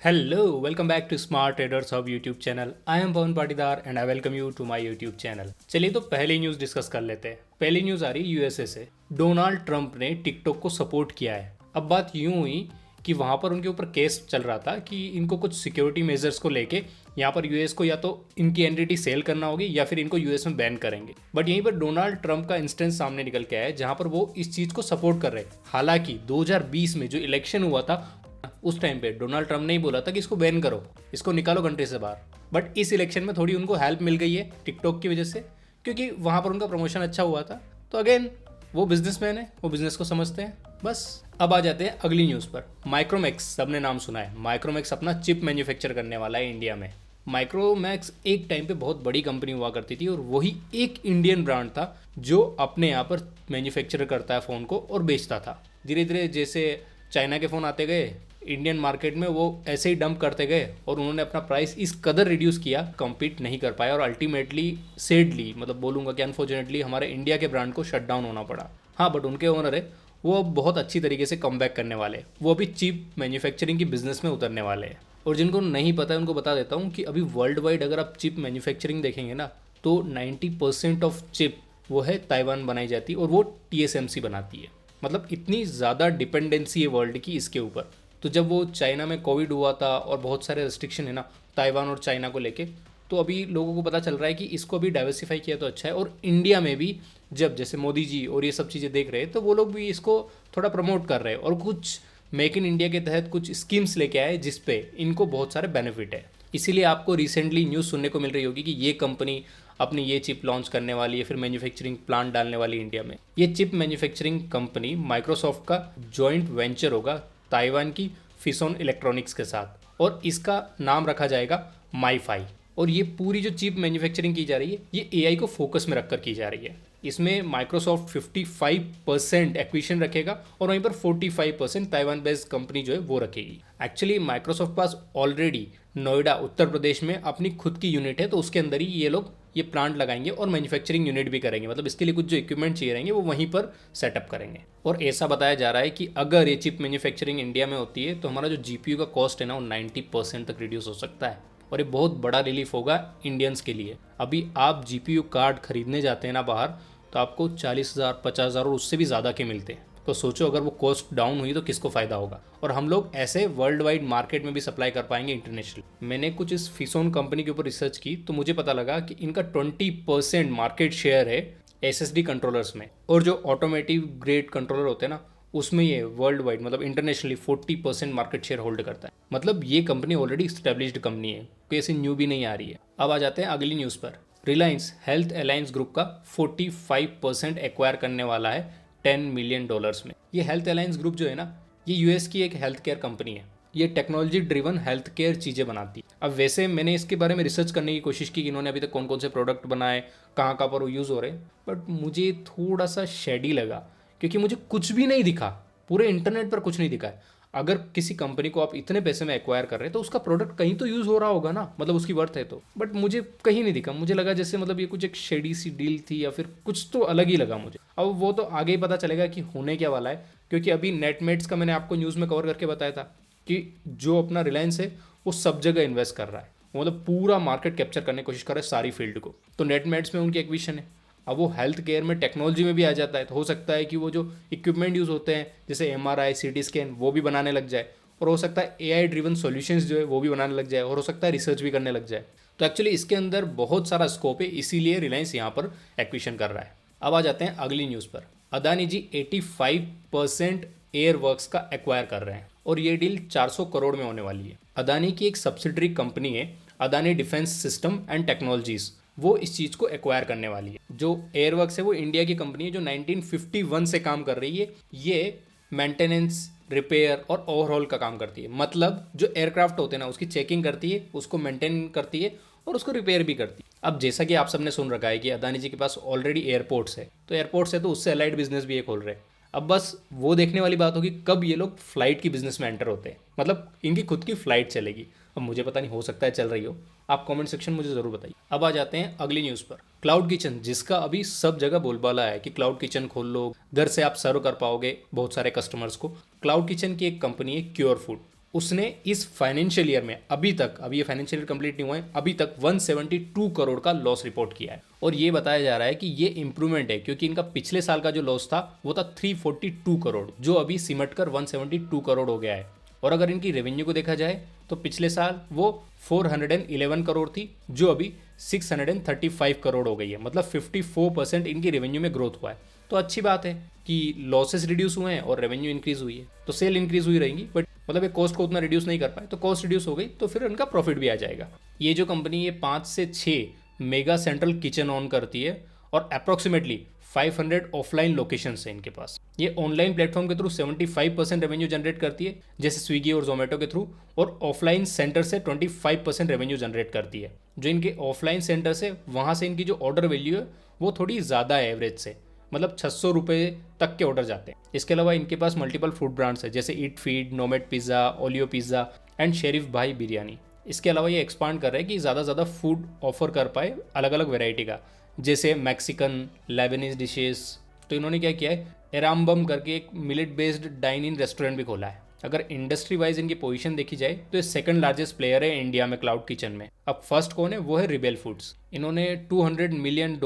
Hello, welcome back to Smart Traders Hub YouTube channel. I am Pawan Patidar and I welcome you to my YouTube channel. चलिए तो पहली news discuss कर लेते हैं। पहली news आ रही है यूएसए से। डोनाल्ड ट्रंप ने टिकटॉक को सपोर्ट किया है। अब बात यूं हुई कि वहाँ पर उनके ऊपर केस चल रहा था कि इनको कुछ सिक्योरिटी मेजर्स को लेके यहाँ पर यूएस को या तो इनकी एंटिटी सेल करना होगी या फिर इनको यूएस में बैन करेंगे। बट यहीं पर डोनाल्ड ट्रंप का इंस्टेंस सामने निकल के आया है जहाँ पर वो इस चीज़ को सपोर्ट कर रहे हैं। हालांकि 2020 में जो इलेक्शन हुआ था उस टाइम पे डोनाल्ड ट्रंप ने ही बोला था कि इसको बैन करो, इसको निकालो कंट्री से बाहर। बट इस इलेक्शन में थोड़ी उनको हेल्प मिल गई है टिकटॉक की वजह से, क्योंकि वहाँ पर उनका प्रमोशन अच्छा हुआ था। तो अगेन वो बिजनेसमैन है, वो बिजनेस को समझते हैं बस। अब आ जाते हैं अगली न्यूज़ पर। माइक्रोमैक्स सबने नाम सुना है। माइक्रोमैक्स अपना चिप मैन्युफैक्चर करने वाला है इंडिया में। माइक्रोमैक्स एक टाइम पे बहुत बड़ी कंपनी हुआ करती थी और वही एक इंडियन ब्रांड था जो अपने यहाँ पर मैन्युफैक्चर करता है फ़ोन को और बेचता था। धीरे धीरे जैसे चाइना के फ़ोन आते गए, इंडियन मार्केट में वो ऐसे ही डंप करते गए और उन्होंने अपना प्राइस इस कदर रिड्यूस किया, कम्पीट नहीं कर पाया और अल्टीमेटली सैडली मतलब बोलूँगा कि अनफॉर्चुनेटली हमारे इंडिया के ब्रांड को शट डाउन होना पड़ा। हाँ, बट उनके ओनर है वो अब बहुत अच्छी तरीके से कम बैक करने वाले हैं। वो अभी चीप मैन्युफैक्चरिंग की बिजनेस में उतरने वाले हैं। और जिनको नहीं पता है उनको बता देता हूँ कि अभी वर्ल्ड वाइड अगर आप चिप मैन्युफैक्चरिंग देखेंगे ना तो 90% ऑफ चिप वो है ताइवान बनाई जाती है और वो TSMC बनाती है। मतलब इतनी ज़्यादा डिपेंडेंसी है वर्ल्ड की इसके ऊपर। तो जब वो चाइना में कोविड हुआ था और बहुत सारे रेस्ट्रिक्शन है ना ताइवान और चाइना को लेके, तो अभी लोगों को पता चल रहा है कि इसको भी डाइवर्सिफाई किया तो अच्छा है। और इंडिया में भी जब जैसे मोदी जी और ये सब चीज़ें देख रहे हैं तो वो लोग भी इसको थोड़ा प्रमोट कर रहे हैं और कुछ मेक इन इंडिया के तहत कुछ स्कीम्स लेके आए जिसपे इनको बहुत सारे बेनिफिट है। इसीलिए आपको रिसेंटली न्यूज़ सुनने को मिल रही होगी कि ये कंपनी अपनी ये चिप लॉन्च करने वाली है, फिर मैन्युफैक्चरिंग प्लांट डालने वाली है इंडिया में। ये चिप मैन्युफैक्चरिंग कंपनी माइक्रोसॉफ्ट का जॉइंट वेंचर होगा ताइवान की फिसोन इलेक्ट्रॉनिक्स के साथ और इसका नाम रखा जाएगा माईफाई। और ये पूरी जो चिप मैन्युफैक्चरिंग की जा रही है ये AI को फोकस में रखकर की जा रही है। इसमें माइक्रोसॉफ्ट 55% एक्विशन रखेगा और वहीं पर 45% ताइवान बेस्ड कंपनी जो है वो रखेगी। एक्चुअली माइक्रोसॉफ्ट पास ऑलरेडी नोएडा उत्तर प्रदेश में अपनी खुद की यूनिट है, तो उसके अंदर ही ये लोग ये प्लांट लगाएंगे और मैन्युफैक्चरिंग यूनिट भी करेंगे। मतलब इसके लिए कुछ जो इक्विपमेंट चाहिए रहेंगे वो वहीं पर सेटअप करेंगे। और ऐसा बताया जा रहा है कि अगर ये चिप मैन्युफैक्चरिंग इंडिया में होती है तो हमारा जो GPU का कॉस्ट है ना वो 90% तक रिड्यूस हो सकता है और ये बहुत बड़ा रिलीफ होगा इंडियंस के लिए। अभी आप GPU कार्ड खरीदने जाते हैं ना बाहर तो आपको 40,000 50,000 और उससे भी ज़्यादा के मिलते हैं। तो सोचो अगर वो कॉस्ट डाउन हुई तो किसको फ़ायदा होगा। और हम लोग ऐसे वर्ल्ड वाइड मार्केट में भी सप्लाई कर पाएंगे इंटरनेशनल। मैंने कुछ इस फिसोन कंपनी के ऊपर रिसर्च की तो मुझे पता लगा कि इनका 20% मार्केट शेयर है SSD कंट्रोलर्स में, और जो ऑटोमेटिव ग्रेड कंट्रोलर होते हैं ना उसमें ये वर्ल्ड वाइड मतलब इंटरनेशनली 40% मार्केट शेयर होल्ड करता है। मतलब ये कंपनी ऑलरेडी स्टेब्लिश्ड कंपनी है, कोई ऐसी न्यू भी नहीं आ रही है। अब आ जाते हैं अगली न्यूज़ पर। रिलायंस हेल्थ अलायंस ग्रुप का 45% एक्वायर करने वाला है $10 मिलियन में। ये हेल्थ अलायंस ग्रुप जो है ना ये US की एक हेल्थ केयर कंपनी है। ये टेक्नोलॉजी ड्रिवन हेल्थ केयर चीज़ें बनाती है। अब वैसे मैंने इसके बारे में रिसर्च करने की कोशिश की कि इन्होंने अभी तक कौन कौन से प्रोडक्ट बनाए, कहाँ कहाँ पर वो यूज़ हो रहे हैं, बट मुझे थोड़ा सा शेडी लगा क्योंकि मुझे कुछ भी नहीं दिखा, पूरे इंटरनेट पर कुछ नहीं दिखा है। अगर किसी कंपनी को आप इतने पैसे में एक्वायर कर रहे हैं तो उसका प्रोडक्ट कहीं तो यूज़ हो रहा होगा ना, मतलब उसकी वर्थ है तो। बट मुझे कहीं नहीं दिखा। मुझे लगा जैसे मतलब ये कुछ एक शेडी सी डील थी या फिर कुछ तो अलग ही लगा मुझे। अब वो तो आगे ही पता चलेगा कि होने क्या वाला है, क्योंकि अभी नेटमेट्स का मैंने आपको न्यूज़ में कवर करके बताया था कि जो अपना रिलायंस है वो सब जगह इन्वेस्ट कर रहा है। वो मतलब पूरा मार्केट कैप्चर करने की कोशिश कर रहा है सारी फील्ड को। तो नेटमेट्स में उनकी एक्विजिशन है। अब वो हेल्थ केयर में टेक्नोलॉजी में भी आ जाता है तो हो सकता है कि वो जो इक्विपमेंट यूज़ होते हैं जैसे MRI CT स्कैन वो भी बनाने लग जाए, और हो सकता है AI ड्रिवन सॉल्यूशंस जो है वो भी बनाने लग जाए, और हो सकता है रिसर्च भी करने लग जाए। तो एक्चुअली इसके अंदर बहुत सारा स्कोप है, इसीलिए रिलायंस यहाँ पर एक्विजिशन कर रहा है। अब आ जाते हैं अगली न्यूज़ पर। अदानी जी 85% एयरवर्क्स का एक्वायर कर रहे हैं और ये डील 400 करोड़ में होने वाली है। अदानी की एक सब्सिडरी कंपनी है Adani defence system and technologies, वो इस चीज़ को एक्वायर करने वाली है। जो एयरवर्क्स है वो इंडिया की कंपनी है जो 1951 से काम कर रही है। ये मेंटेनेंस, रिपेयर और ओवरऑल का काम करती है। मतलब जो एयरक्राफ्ट होते हैं ना उसकी चेकिंग करती है, उसको मेंटेन करती है और उसको रिपेयर भी करती है। अब जैसा कि आप सबने सुन रखा है कि अदानी जी के पास ऑलरेडी एयरपोर्ट्स है, तो एयरपोर्ट्स है तो उससे अलाइड बिजनेस भी ये खोल रहे हैं। अब बस वो देखने वाली बात होगी कब ये लोग फ्लाइट की बिजनेस में एंटर होते हैं, मतलब इनकी खुद की फ्लाइट चलेगी। अब मुझे पता नहीं, हो सकता है चल रही हो, आप कमेंट सेक्शन मुझे ज़रूर बताइए। अब आ जाते हैं अगली न्यूज़ पर। क्लाउड किचन, जिसका अभी सब जगह बोलबाला है कि क्लाउड किचन खोल लो, घर से आप सर्व कर पाओगे बहुत सारे कस्टमर्स को। क्लाउड किचन की एक कंपनी है क्योर फूड। उसने इस फाइनेंशियल ईयर में अभी तक, अभी ये फाइनेंशियल ईयर कंप्लीट नहीं हुआ है, अभी तक 172 करोड़ का लॉस रिपोर्ट किया है। और ये बताया जा रहा है कि ये इंप्रूवमेंट है, क्योंकि इनका पिछले साल का जो लॉस था वो था 342 करोड़, जो अभी सिमट कर 172 करोड़ हो गया है। और अगर इनकी रेवेन्यू को देखा जाए तो पिछले साल वो 411 करोड़ थी, जो अभी 635 करोड़ हो गई है। मतलब 54% इनकी रेवेन्यू में ग्रोथ हुआ है। तो अच्छी बात है कि लॉसेस रिड्यूस हुए हैं और रेवेन्यू इंक्रीज हुई है, तो सेल इंक्रीज हुई रहेंगी। बट मतलब ये कॉस्ट को उतना रिड्यूस नहीं कर पाए, तो कॉस्ट रिड्यूस हो गई तो फिर इनका प्रॉफिट भी आ जाएगा। ये जो कंपनी ये 5 से 6 मेगा सेंट्रल किचन ऑन करती है और अप्रॉक्सीमेटली 500 ऑफलाइन लोकेशंस है इनके पास। ये ऑनलाइन प्लेटफॉर्म के थ्रू 75% रेवेन्यू जनरेट करती है, जैसे स्विगी और जोमेटो के थ्रू, और ऑफलाइन सेंटर से 25% रेवेन्यू जनरेट करती है। जो इनके ऑफलाइन सेंटर से, वहाँ से इनकी जो ऑर्डर वैल्यू है वो थोड़ी ज़्यादा है एवरेज से, मतलब 600 रुपये तक के ऑर्डर जाते हैं। इसके अलावा इनके पास मल्टीपल फूड ब्रांड्स है, जैसे EatFit, Nomad pizza, Olio pizza and Sheriff भाई बिरयानी। इसके अलावा ये एक्सपांड कर रहे हैं कि ज़्यादा से ज़्यादा फूड ऑफर कर पाए, अलग अलग वेराइटी का, जैसे मैक्सिकन, लेबनीज डिशेस। तो इन्होंने क्या किया है, एराम्बम करके एक millet based dine in restaurant भी खोला है। अगर इंडस्ट्री वाइज इनकी पोजीशन देखी जाए तो ये सेकंड लार्जेस्ट प्लेयर है इंडिया में क्लाउड किचन में। अब फर्स्ट कौन है, वो है रिबेल फूड्स। इन्होंने $200 मिलियन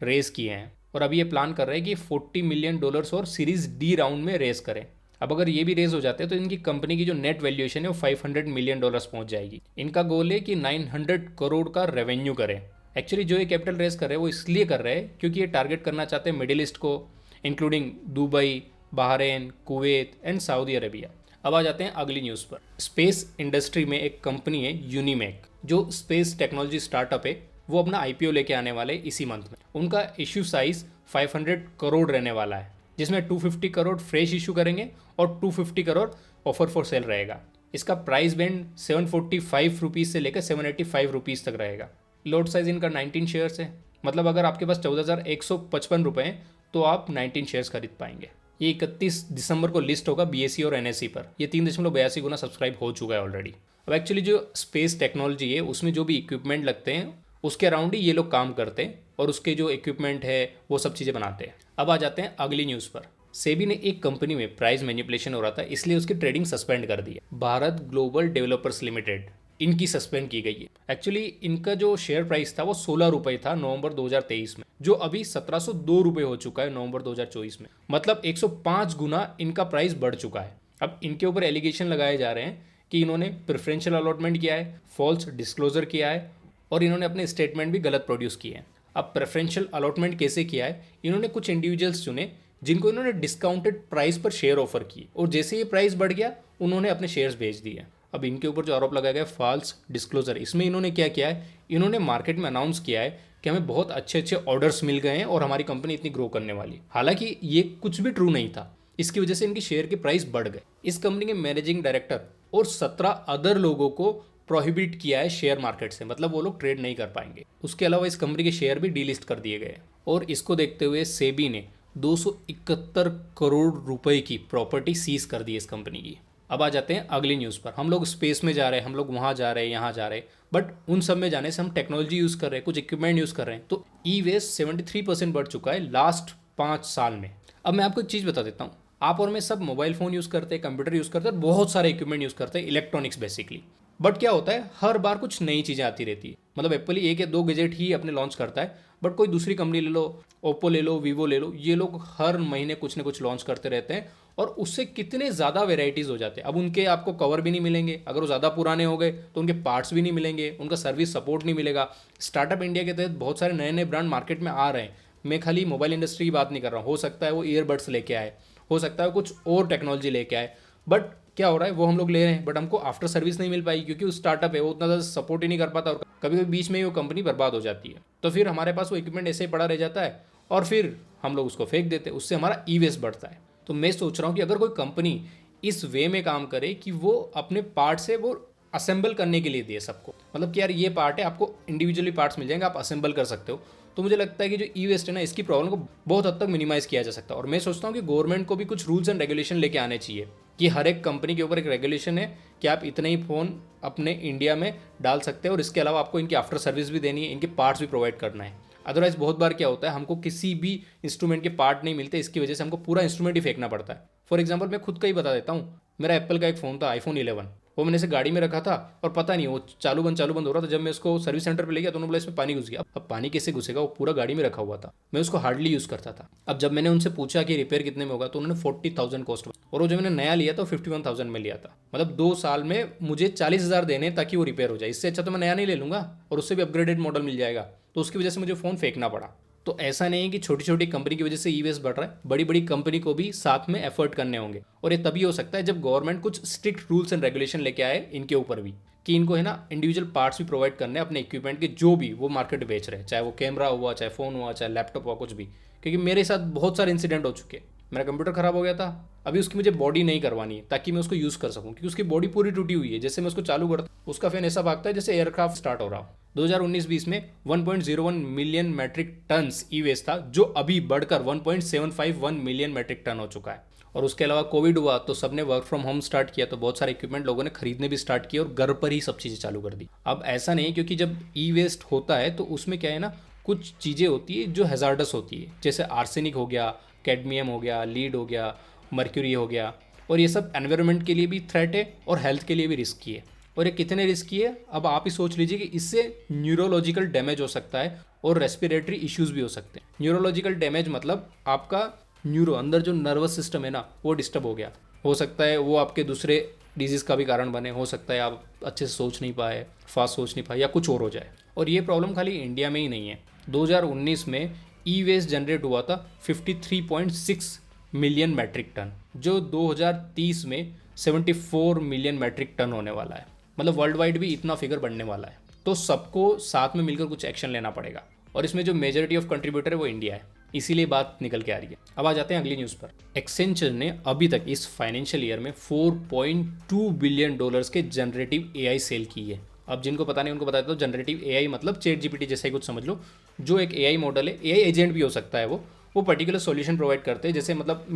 रेज किए हैं और अभी ये प्लान कर रहे हैं कि $40 मिलियन और सीरीज डी राउंड में रेज करें। अब अगर ये भी रेज हो जाते हैं तो इनकी कंपनी की जो नेट वैल्यूएशन है वो $500 मिलियन पहुंच जाएगी। इनका गोल है कि 900 करोड़ का रेवेन्यू करें। एक्चुअली जो ये कैपिटल रेज कर रहे हैं वो इसलिए कर रहे हैं क्योंकि ये टारगेट करना चाहते हैं मिडिल ईस्ट को, including Dubai, Bahrain, Kuwait and Saudi Arabia. अब आ जाते हैं अगली न्यूज़ पर। स्पेस इंडस्ट्री में एक कंपनी है यूनिमेक, जो स्पेस टेक्नोलॉजी स्टार्टअप है। वो अपना आईपीओ लेके आने वाले इसी मंथ में। उनका इश्यू साइज 500 करोड़ रहने वाला है, जिसमें 250 करोड़ फ्रेश इशू करेंगे और 250 करोड़ ऑफर फॉर सेल रहेगा। इसका प्राइस बैंड 745 रुपीज़ से लेकर 785 रुपीज़ तक रहेगा। लोड साइज इनका 19 शेयर्स है, मतलब अगर आपके पास 14,155 रुपये हैं तो आप 19 शेयर्स खरीद पाएंगे। ये 31 दिसंबर को लिस्ट होगा बीएसई और एनएसई पर। ये 3.82 गुना सब्सक्राइब हो चुका है ऑलरेडी। अब एक्चुअली जो स्पेस टेक्नोलॉजी है उसमें जो भी इक्विपमेंट लगते हैं उसके अराउंड ही ये लोग काम करते हैं और उसके जो इक्विपमेंट है वो सब चीज़ें बनाते हैं। अब आ जाते हैं अगली न्यूज़ पर। सेबी ने एक कंपनी में प्राइस मैनिपुलेशन हो रहा था, इसलिए उसकी ट्रेडिंग सस्पेंड कर दी है। भारत ग्लोबल डेवलपर्स लिमिटेड, इनकी सस्पेंड की गई है। एक्चुअली इनका जो शेयर प्राइस था वो 16 रुपये था नवंबर 2023 में, जो अभी 1702 रुपये हो चुका है नवंबर 2024 में। मतलब 105 गुना इनका प्राइस बढ़ चुका है। अब इनके ऊपर एलिगेशन लगाए जा रहे हैं कि इन्होंने प्रेफरेंशियल अलॉटमेंट किया है, फॉल्स डिस्क्लोजर किया है और इन्होंने अपने स्टेटमेंट भी गलत प्रोड्यूस किए हैं। अब प्रेफरेंशियल अलॉटमेंट कैसे किया है, इन्होंने कुछ इंडिविजुअल्स चुने जिनको इन्होंने डिस्काउंटेड प्राइस पर शेयर ऑफर किए और जैसे ये प्राइस बढ़ गया उन्होंने अपने शेयर्स बेच दिए। अब इनके ऊपर जो आरोप लगाया गया फॉल्स डिस्क्लोजर, इसमें इन्होंने क्या किया है, इन्होंने मार्केट में अनाउंस किया है कि हमें बहुत अच्छे अच्छे ऑर्डर्स मिल गए हैं और हमारी कंपनी इतनी ग्रो करने वाली। हालांकि ये कुछ भी ट्रू नहीं था। इसकी वजह से इनकी शेयर के प्राइस बढ़ गए। इस कंपनी के मैनेजिंग डायरेक्टर और 17 अदर लोगों को प्रोहिबिट किया है शेयर मार्केट से, मतलब वो लोग ट्रेड नहीं कर पाएंगे। उसके अलावा इस कंपनी के शेयर भी डीलिस्ट कर दिए गए और इसको देखते हुए सेबी ने 271 करोड़ रुपए की प्रॉपर्टी सीज कर दी इस कंपनी की। अब आ जाते हैं अगली न्यूज़ पर। हम लोग स्पेस में जा रहे हैं, हम लोग वहाँ जा रहे हैं, यहाँ जा रहे हैं, बट उन सब में जाने से हम टेक्नोलॉजी यूज़ कर रहे हैं, कुछ इक्विपमेंट यूज़ कर रहे हैं। तो ई वेस्ट 73% बढ़ चुका है लास्ट 5 साल में। अब मैं आपको एक चीज़ बता देता हूँ, आप और मैं सब मोबाइल फ़ोन यूज़ करते हैं, कंप्यूटर यूज़ करते हैं, बहुत सारे इक्विपमेंट यूज़ करते हैं, इलेक्ट्रॉनिक्स बेसिकली। बट क्या होता है, हर बार कुछ नई चीज़ें आती रहती है। मतलब एप्पल ही 1 या 2 गैजेट ही अपने लॉन्च करता है, बट कोई दूसरी कंपनी ले लो, ओप्पो ले लो, वीवो ले लो, ये लोग हर महीने कुछ ना कुछ लॉन्च करते रहते हैं और उससे कितने ज़्यादा वेराइटीज़ हो जाते हैं। अब उनके आपको कवर भी नहीं मिलेंगे, अगर वो ज़्यादा पुराने हो गए तो उनके पार्ट्स भी नहीं मिलेंगे, उनका सर्विस सपोर्ट नहीं मिलेगा। स्टार्टअप इंडिया के तहत बहुत सारे नए नए ब्रांड मार्केट में आ रहे हैं। मैं खाली मोबाइल इंडस्ट्री की बात नहीं कर रहा हूँ, हो सकता है वो ईयरबड्स लेके आए, हो सकता है कुछ और टेक्नोलॉजी लेके आए, बट क्या हो रहा है वो हम लोग ले रहे हैं, बट हमको आफ्टर सर्विस नहीं मिल पाई क्योंकि वो स्टार्टअप है, वो उतना ज़्यादा सपोर्ट ही नहीं कर पाता और कभी कभी बीच में ही वो कंपनी बर्बाद हो जाती है। तो फिर हमारे पास वो इक्विपमेंट ऐसे ही पड़ा रह जाता है और फिर हम लोग उसको फेंक देते हैं, उससे हमारा ई वेस्ट बढ़ता है। तो मैं सोच रहा हूँ कि अगर कोई कंपनी इस वे में काम करे कि वो अपने पार्ट से वो असेंबल करने के लिए दे सबको, मतलब कि यार ये पार्ट है, आपको इंडिविजुअली पार्ट्स मिल जाएंगे, आप असेंबल कर सकते हो, तो मुझे लगता है कि जो ई वेस्ट है ना, इसकी प्रॉब्लम को बहुत हद तक मिनिमाइज़ किया जा सकता है। और मैं सोचता हूँ कि गवर्नमेंट को भी कुछ रूल्स एंड रेगुलेशन लेके आने चाहिए कि हर एक कंपनी के ऊपर एक रेगुलेशन है कि आप इतने ही फ़ोन अपने इंडिया में डाल सकते हैं और इसके अलावा आपको इनकी आफ्टर सर्विस भी देनी है, इनके पार्ट्स भी प्रोवाइड करना है। अदरवाइज बहुत बार क्या होता है, हमको किसी भी इंस्ट्रूमेंट के पार्ट नहीं मिलते, इसकी वजह से हमको पूरा इंस्ट्रूमेंट ही फेंकना पड़ता है। फॉर एग्जाम्पल मैं खुद का ही बता देता हूँ, मेरा एप्पल का एक फ़ोन था iPhone 11, वो मैंने इसे गाड़ी में रखा था और पता नहीं वो चालू बंद हो रहा था। जब मैं उसको सर्विस सेंटर पे ले गया तो उन्होंने बोला इसमें पानी घुस गया। अब पानी कैसे घुसेगा, वो पूरा गाड़ी में रखा हुआ था, मैं उसको हार्डली यूज़ करता था। अब जब मैंने उनसे पूछा कि रिपेयर कितने में होगा तो उन्होंने 40,000 कॉस्ट, और वो जो मैंने नया लिया था 51,000 में लिया था। मतलब 2 साल में मुझे 40,000 देने ताकि वो रिपेयर हो जाए। इससे अच्छा तो मैं नया नहीं ले लूँगा और उससे भी अपग्रेडेड मॉडल मिल जाएगा। तो उसकी वजह से मुझे फ़ोन फेंकना पड़ा। तो ऐसा नहीं है कि छोटी छोटी कंपनी की वजह से ई वेस्ट बढ़ रहा है, बड़ी बड़ी कंपनी को भी साथ में एफर्ट करने होंगे। और ये तभी हो सकता है जब गवर्नमेंट कुछ स्ट्रिक्ट रूल्स एंड रेगुलेशन लेके आए इनके ऊपर भी, कि इनको है ना इंडिविजुअल पार्ट्स भी प्रोवाइड करने अपने इक्विपमेंट के, जो भी वो मार्केट में बेच रहे हैं, चाहे वो कैमरा हुआ, चाहे फ़ोन हुआ, चाहे लैपटॉप हुआ, कुछ भी। क्योंकि मेरे साथ बहुत सारे इंसिडेंट हो चुके हैं। मेरा कंप्यूटर खराब हो गया था, अभी उसकी मुझे बॉडी नहीं करवानी है ताकि मैं उसको यूज़ कर सकूं, क्योंकि उसकी बॉडी पूरी टूटी हुई है। जैसे मैं उसको चालू करता हूं, उसका फैन ऐसा भागता है जैसे एयरक्राफ्ट स्टार्ट हो रहा हो। 2019-20 में 1.01 मिलियन मैट्रिक टन्स ई वेस्ट था, जो अभी बढ़कर 1.751 मिलियन मैट्रिक टन हो चुका है। और उसके अलावा कोविड हुआ तो सबने वर्क फ्रॉम होम स्टार्ट किया, तो बहुत सारे इक्विपमेंट लोगों ने खरीदने भी स्टार्ट किए और घर पर ही सब चीज़ें चालू कर दी। अब ऐसा नहीं, क्योंकि जब ई वेस्ट होता है तो उसमें क्या है ना, कुछ चीज़ें होती है जो हैजार्डस होती है, जैसे आर्सेनिक हो गया, कैडमियम हो गया, लीड हो गया, मर्क्यूरी हो गया। और ये सब एनवायरनमेंट के लिए भी थ्रेट है और हेल्थ के लिए भी रिस्की है। और ये कितने रिस्की है, अब आप ही सोच लीजिए कि इससे न्यूरोलॉजिकल डैमेज हो सकता है और रेस्पिरेटरी इश्यूज भी हो सकते हैं। न्यूरोलॉजिकल डैमेज मतलब आपका न्यूरो, अंदर जो नर्वस सिस्टम है ना, वो डिस्टर्ब हो गया। हो सकता है वो आपके दूसरे डिजीज़ का भी कारण बने, हो सकता है आप अच्छे से सोच नहीं पाए, फास्ट सोच नहीं पाए, या कुछ और हो जाए। और ये प्रॉब्लम खाली इंडिया में ही नहीं है। 2019 में ई वेस्ट जनरेट हुआ था 53.6 मिलियन मैट्रिक टन, जो 2030 में 74 मिलियन मैट्रिक टन होने वाला है। मतलब वर्ल्ड वाइड भी इतना फिगर बढ़ने वाला है। तो सबको साथ में मिलकर कुछ एक्शन लेना पड़ेगा, और इसमें जो मेजॉरिटी ऑफ कंट्रीब्यूटर है वो इंडिया है, इसीलिए बात निकल के आ रही है। अब आ जाते हैं अगली न्यूज़ पर। एक्सेंचर ने अभी तक इस फाइनेंशियल ईयर में $4.2 बिलियन के जनरेटिव एआई सेल की है। अब जिनको पता नहीं उनको बता देता हूँ, जनरेटिव एआई मतलब चैट जीपीटी जैसा ही कुछ समझ लो। जो एक एआई मॉडल है, एआई एजेंट भी हो सकता है, वो पर्टिकुलर सॉल्यूशन प्रोवाइड करते हैं। जैसे मतलब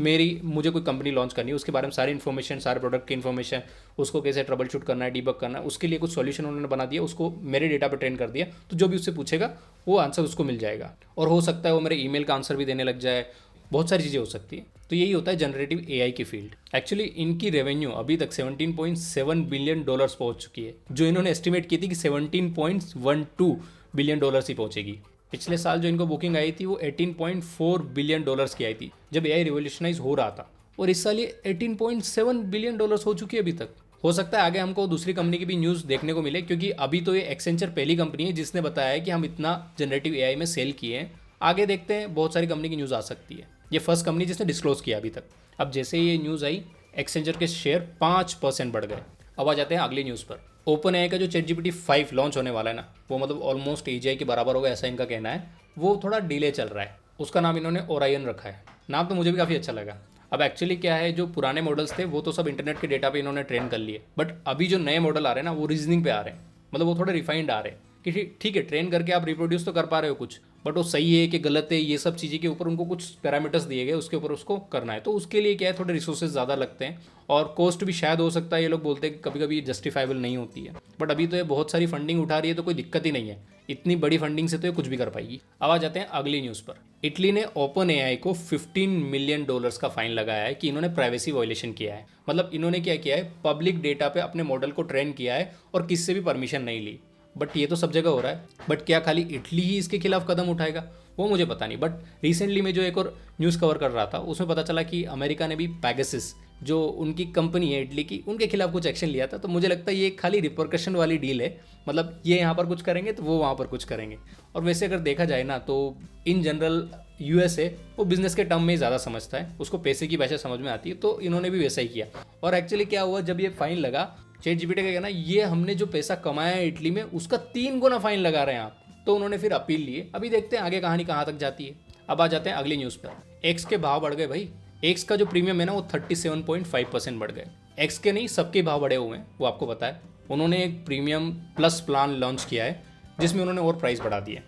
मुझे कोई कंपनी लॉन्च करनी है, उसके बारे में सारी इन्फॉर्मेशन, सारे प्रोडक्ट की इन्फॉर्मेशन, उसको कैसे ट्रबल शूट करना है, डीबग करना है, उसके लिए कुछ सॉल्यूशन उन्होंने बना दिया, उसको मेरे डेटा पर ट्रेन कर दिया। तो जो भी उससे पूछेगा वो आंसर उसको मिल जाएगा। और हो सकता है वो मेरे ईमेल का आंसर भी देने लग जाए, बहुत सारी चीज़ें हो सकती है। तो यही होता है जनरेटिव एआई की फील्ड। एक्चुअली इनकी रेवेन्यू अभी तक $17.7 बिलियन पहुंच चुकी है, जो इन्होंने एस्टिमेट की थी कि $17.12 बिलियन ही पहुंचेगी। पिछले साल जो इनको बुकिंग आई थी वो $18.4 बिलियन की आई थी, जब एआई रिवोल्यूशनाइज हो रहा था। और इस साल ये $18.7 बिलियन हो चुकी है अभी तक। हो सकता है आगे हमको दूसरी कंपनी की भी न्यूज़ देखने को मिले, क्योंकि अभी तो ये एक्सेंचर पहली कंपनी है जिसने बताया है कि हम इतना जनरेटिव एआई में सेल किए हैं। आगे देखते हैं, बहुत सारी कंपनी की न्यूज़ आ सकती है। ये फर्स्ट कंपनी जिसने डिस्क्लोज किया अभी तक। अब जैसे ही ये न्यूज़ आई, एक्सेंचर के शेयर 5% बढ़ गए। अब आ जाते हैं अगली न्यूज़ पर। ओपन एआई का जो ChatGPT 5 लॉन्च होने वाला है ना, वो मतलब ऑलमोस्ट एजीआई के बराबर होगा, ऐसा इनका कहना है। वो थोड़ा डिले चल रहा है। उसका नाम इन्होंने ओरायन रखा है। नाम तो मुझे भी काफ़ी अच्छा लगा। अब एक्चुअली क्या है, जो पुराने मॉडल्स थे वो तो सब इंटरनेट के डेटा पे इन्होंने ट्रेन कर लिए, बट अभी जो नए मॉडल आ रहे हैं ना, वो रीजनिंग पे आ रहे हैं। मतलब वो थोड़े रिफाइंड आ रहे हैं कि ठीक है, ट्रेन करके आप रिप्रोड्यूस तो कर पा रहे हो कुछ, बट वो सही है कि गलत है, ये सब चीज़ें के ऊपर उनको कुछ पैरामीटर्स दिए गए, उसके ऊपर उसको करना है। तो उसके लिए क्या है, थोड़े रिसोर्सेज ज़्यादा लगते हैं और कॉस्ट भी शायद हो सकता है, ये लोग बोलते हैं कि कभी कभी जस्टिफाइबल नहीं होती है। बट अभी तो ये बहुत सारी फंडिंग उठा रही है, तो कोई दिक्कत ही नहीं है। इतनी बड़ी फंडिंग से तो ये कुछ भी कर पाएगी। अब आ जाते हैं अगली न्यूज़ पर। इटली ने ओपन एआई को $15 मिलियन का फाइन लगाया है कि इन्होंने प्राइवेसी वायलेशन किया है। मतलब इन्होंने क्या किया है, पब्लिक डेटा पे अपने मॉडल को ट्रेन किया है और किसी से भी परमिशन नहीं ली। बट ये तो सब जगह हो रहा है। बट क्या खाली इटली ही इसके खिलाफ कदम उठाएगा, वो मुझे पता नहीं। बट रिसेंटली मैं जो एक और न्यूज़ कवर कर रहा था, उसमें पता चला कि अमेरिका ने भी पैगासस, जो उनकी कंपनी है इटली की, उनके खिलाफ कुछ एक्शन लिया था। तो मुझे लगता है ये खाली रिपरकशन वाली डील है। मतलब ये यहाँ पर कुछ करेंगे तो वो वहाँ पर कुछ करेंगे। और वैसे अगर देखा जाए ना, तो इन जनरल यूएसए वो बिजनेस के टर्म में ही ज़्यादा समझता है, उसको पैसे की भाषा समझ में आती है। तो इन्होंने भी वैसा ही किया। और एक्चुअली क्या हुआ, जब ये फाइन लगा, ChatGPT का कहना ये हमने जो पैसा कमाया है इटली में, उसका 3 गुना फाइन लगा रहे हैं आप। तो उन्होंने फिर अपील लिए। अभी देखते हैं आगे कहानी कहाँ तक जाती है। अब आ जाते हैं अगली न्यूज़ पर। एक्स के भाव बढ़ गए भाई। एक्स का जो प्रीमियम है ना, वो 37.5% बढ़ गए। एक्स के नहीं, सबके भाव बढ़े हुए हैं, वो आपको पता है। उन्होंने एक प्रीमियम प्लस प्लान लॉन्च किया है, जिसमें उन्होंने और प्राइस बढ़ा दिए।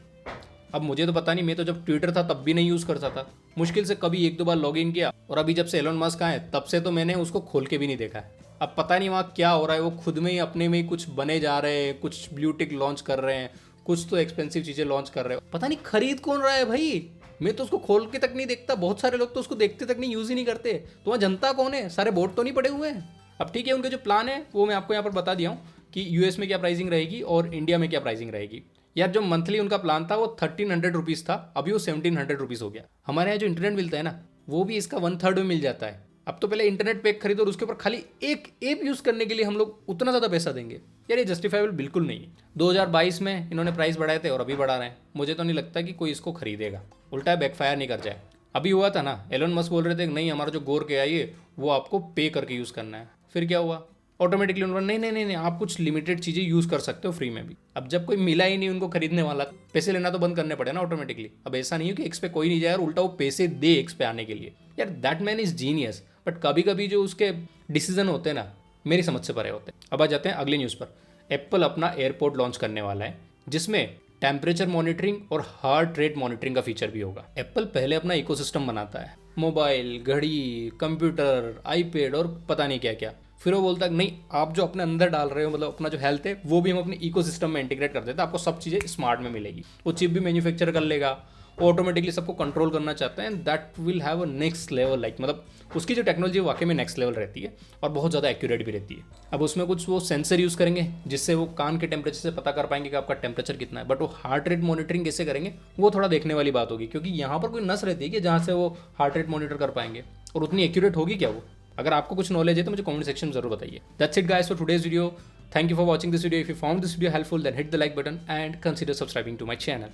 अब मुझे तो पता नहीं, मैं तो जब ट्विटर था तब भी नहीं यूज़ करता था, मुश्किल से कभी 1-2 बार लॉग इन किया। और अभी जब से एलन मस्क आए तब से तो मैंने उसको खोल के भी नहीं देखा है। अब पता नहीं वहाँ क्या हो रहा है, वो खुद में ही अपने में ही कुछ बने जा रहे हैं, कुछ ब्लू टिक लॉन्च कर रहे हैं, कुछ तो एक्सपेंसिव चीज़ें लॉन्च कर रहे हो। पता नहीं खरीद कौन रहा है भाई, मैं तो उसको खोल के तक नहीं देखता। बहुत सारे लोग तो उसको देखते तक नहीं, यूज़ ही नहीं करते। तो वहाँ जनता कौन है, सारे बोर्ड तो नहीं पड़े हुए हैं। अब ठीक है, उनके जो प्लान है वो मैं आपको यहाँ पर बता दिया हूँ कि यूएस में क्या प्राइसिंग रहेगी और इंडिया में क्या प्राइसिंग रहेगी। यार जो मंथली उनका प्लान था वो 1300 रुपीज़ था, अभी वो 1700 रुपीज़ हो गया। हमारे यहाँ जो इंटरनेट मिलता है ना वो भी इसका 1/3 में मिल जाता है। अब तो पहले इंटरनेट पैक खरीदो और उसके ऊपर खाली एक ऐप यूज़ करने के लिए हम लोग उतना ज़्यादा पैसा देंगे। यार ये जस्टिफाइबल बिल्कुल नहीं है। 2022 में इन्होंने प्राइस बढ़ाए थे और अभी बढ़ा रहे हैं। मुझे तो नहीं लगता कि कोई इसको खरीदेगा, उल्टा बैकफायर नहीं कर जाए। अभी हुआ था ना, एलोन मस्क बोल रहे थे कि नहीं हमारा जो गोर के आई है वो आपको पे करके यूज़ करना है। फिर क्या हुआ, ऑटोमेटिकली उन्होंने नहीं नहीं नहीं नहीं आप कुछ लिमिटेड चीज़ें यूज़ कर सकते हो फ्री में भी। अब जब कोई मिला ही नहीं उनको खरीदने वाला, पैसे लेना तो बंद करने पड़े ना ऑटोमेटिकली। अब ऐसा नहीं है कि एक्स पे कोई नहीं जाए और उल्टा वो पैसे दे एक्स पे आने के लिए। यार that man is genius, but कभी कभी जो उसके डिसीजन होते हैं ना मेरी समझ से परे होते हैं। अब आ जाते हैं अगली न्यूज़ पर। एप्पल अपना एयरपोर्ट लॉन्च करने वाला है जिसमें टेम्परेचर मॉनिटरिंग और हार्ट रेट मॉनिटरिंग का फीचर भी होगा। एप्पल पहले अपना इकोसिस्टम बनाता है, मोबाइल, घड़ी, कंप्यूटर, आईपैड और पता नहीं क्या क्या। फिर वो बोलता है नहीं आप जो अपने अंदर डाल रहे हो मतलब अपना जो हेल्थ है वो भी हम अपने इकोसिस्टम में इंटीग्रेट कर देते हैं, आपको सब चीज़ें स्मार्ट में मिलेगी। वो चिप भी मैन्युफैक्चर कर लेगा, वो ऑटोमेटिकली सबको कंट्रोल करना चाहता है and that will have a next level like मतलब उसकी जो टेक्नोलॉजी है वाकई में नेक्स्ट लेवल रहती है और बहुत ज़्यादा एक्यूरेट भी रहती है। अब उसमें कुछ वो सेंसर यूज़ करेंगे जिससे वो कान के टेम्परेचर से पता कर पाएंगे कि आपका टेम्परेचर कितना है, बट वो हार्ट रेट मॉनिटरिंग कैसे करेंगे वो थोड़ा देखने वाली बात होगी, क्योंकि यहाँ पर कोई नस रहती है कि जहाँ से वो हार्ट रेट मॉनिटर कर पाएंगे और उतनी एक्यूरेट होगी क्या वो। अगर आपको कुछ नॉलेज है तो मुझे कमेंट सेक्शन में जरूर बताइए। That's it guys for today's video. Thank you for watching this video. If you found this video helpful then hit the like button and consider subscribing to my channel.